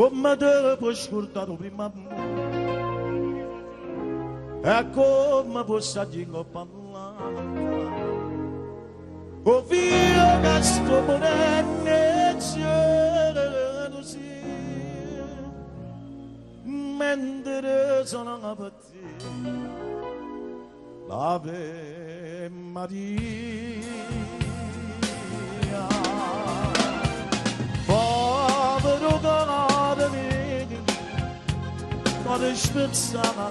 come devo scordare prima e come posso dire parlare o via che sto morendo così mentre sono a partire l'Ave Maria povero cuore mio cuore spezzato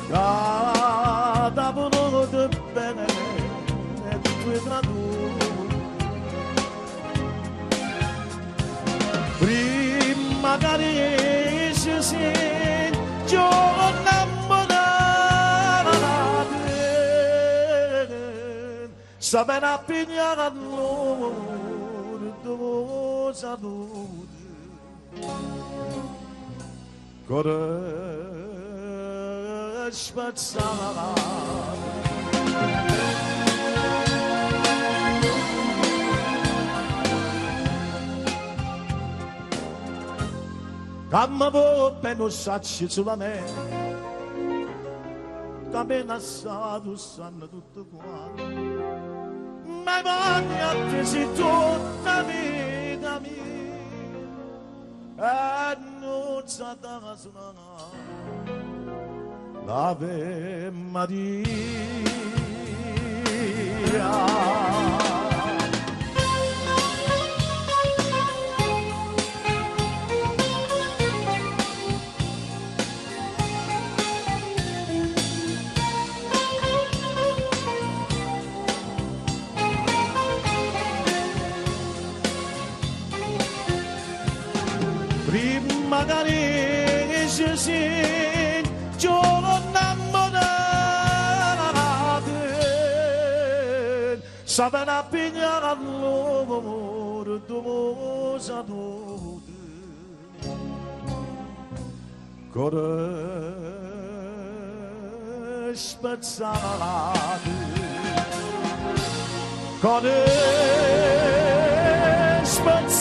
cada uno di bene e due tradurre prima che si giorna sapere a pigliare a loro dove salute cuore spezzato Camma poppe non sacci sulla me, cammina assato sanno tutto quanto, ma i panni a te si tutta vita mia, e non sa da suonare l'Ave Maria. Magari si giorna modernate sapere a pigliare a loro dove salute cuore spezzato cuore spezzato